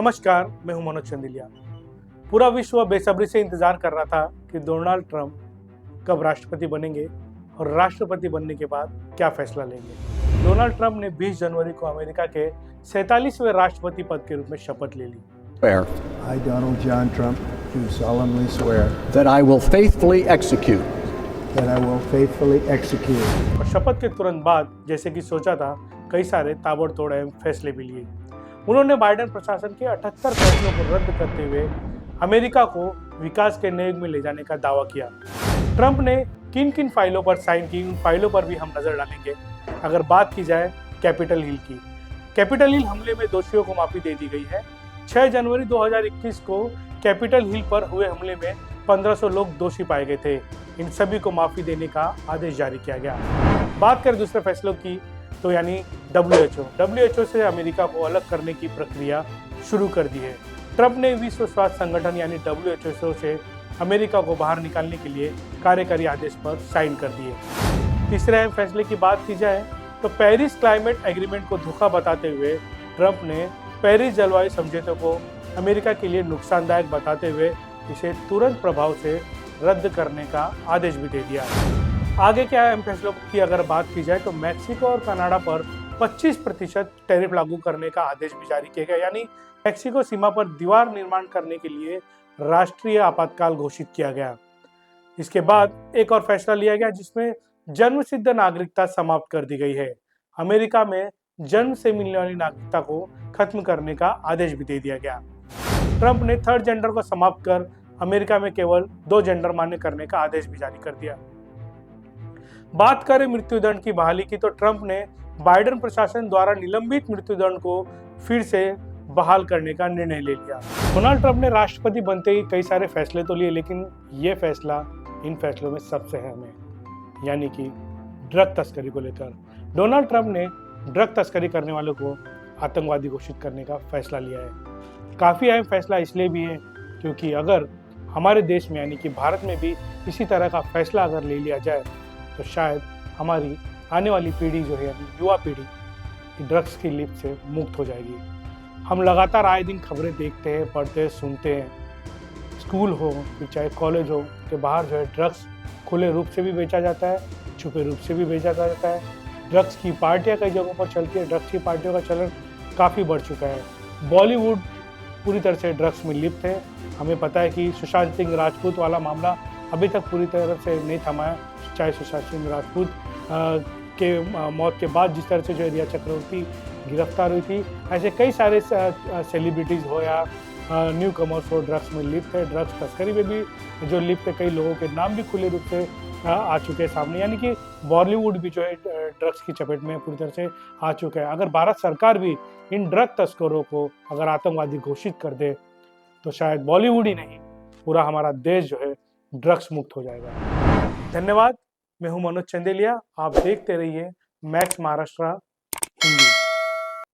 नमस्कार, मैं हूं मनोज चंदेलिया। पूरा विश्व बेसब्री से इंतजार कर रहा था कि डोनाल्ड ट्रंप कब राष्ट्रपति बनेंगे और राष्ट्रपति बनने के बाद क्या फैसला लेंगे। डोनाल्ड ट्रंप ने 20 जनवरी को अमेरिका के 47वें राष्ट्रपति पद के रूप में शपथ ले ली। I, Donald John Trump, do solemnly swear that I will faithfully execute और शपथ के तुरंत बाद जैसे कि सोचा था, कई सारे ताबड़तोड़ अहम फैसले भी लिए। उन्होंने बाइडेन प्रशासन के 78 फैसलों को रद्द करते हुए अमेरिका को विकास के नए युग में ले जाने का दावा किया। ट्रंप ने किन किन फाइलों पर साइन की, उन फाइलों पर भी हम नजर डालेंगे। अगर बात की जाए कैपिटल हिल की, कैपिटल हिल हमले में दोषियों को माफी दे दी गई है। 6 जनवरी 2021 को कैपिटल हिल पर हुए हमले में 1500 लोग दोषी पाए गए थे। इन सभी को माफी देने का आदेश जारी किया गया। बात करें दूसरे फैसलों की, तो यानी WHO से अमेरिका को अलग करने की प्रक्रिया शुरू कर दी है। ट्रंप ने विश्व स्वास्थ्य संगठन यानी WHO से अमेरिका को बाहर निकालने के लिए कार्यकारी आदेश पर साइन कर दिए। तीसरे अहम फैसले की बात की जाए तो पेरिस क्लाइमेट एग्रीमेंट को धोखा बताते हुए ट्रंप ने पेरिस जलवायु समझौते को अमेरिका के लिए नुकसानदायक बताते हुए इसे तुरंत प्रभाव से रद्द करने का आदेश भी दे दिया है। आगे क्या अहम फैसलों की अगर बात की जाए तो मैक्सिको और कनाडा पर 25% टैरिफ लागू करने का आदेश भी जारी किया गया। यानी मैक्सिको सीमा पर दीवार निर्माण करने के लिए राष्ट्रीय आपातकाल घोषित किया गया। इसके बाद एक और फैसला लिया गया जिसमें जन्म सिद्ध नागरिकता समाप्त कर दी गई है। अमेरिका में जन्म से मिलने वाली नागरिकता को खत्म करने का आदेश भी दे दिया गया। ट्रंप ने थर्ड जेंडर को समाप्त कर अमेरिका में केवल 2 जेंडर मान्य करने का आदेश भी जारी कर दिया। बात करें मृत्युदंड की बहाली की, तो ट्रंप ने बाइडेन प्रशासन द्वारा निलंबित मृत्युदंड को फिर से बहाल करने का निर्णय ले लिया। डोनाल्ड ट्रंप ने राष्ट्रपति बनते ही कई सारे फैसले तो लिए, लेकिन ये फैसला इन फैसलों में सबसे अहम है, यानी कि ड्रग तस्करी को लेकर। डोनाल्ड ट्रंप ने ड्रग तस्करी करने वालों को आतंकवादी घोषित करने का फैसला लिया है। काफ़ी अहम फैसला इसलिए भी है क्योंकि अगर हमारे देश में यानी कि भारत में भी इसी तरह का फैसला अगर ले लिया जाए तो शायद हमारी आने वाली पीढ़ी जो है, युवा पीढ़ी ड्रग्स की लिप्त से मुक्त हो जाएगी। हम लगातार आए दिन खबरें देखते हैं, पढ़ते हैं, सुनते हैं। स्कूल हो फिर चाहे कॉलेज हो के बाहर जो है ड्रग्स खुले रूप से भी बेचा जाता है, छुपे रूप से भी बेचा जाता है। ड्रग्स की पार्टियाँ कई जगहों पर चलती है। ड्रग्स की पार्टियों का चलन काफ़ी बढ़ चुका है। बॉलीवुड पूरी तरह से ड्रग्स में लिप्त है। हमें पता है कि सुशांत सिंह राजपूत वाला मामला अभी तक पूरी तरह से नहीं थमा है। चाहे सुशांत सिंह राजपूत के मौत के बाद जिस तरह से जो रिया चक्रवर्ती गिरफ्तार हुई थी, ऐसे कई सारे सेलिब्रिटीज़ हो या न्यू कमर्स हो ड्रग्स में लिप्त है। ड्रग्स तस्करी में भी जो लिप्त है, कई लोगों के नाम भी खुले रूप से आ चुके हैं सामने। यानी कि बॉलीवुड भी जो है ड्रग्स की चपेट में पूरी तरह से आ चुका है। अगर भारत सरकार भी इन ड्रग तस्करों को अगर आतंकवादी घोषित कर दे तो शायद बॉलीवुड ही नहीं, पूरा हमारा देश जो है ड्रग्स मुक्त हो जाएगा। धन्यवाद। मैं हूं मनोज चंदेलिया। आप देखते रहिए मैक्स महाराष्ट्र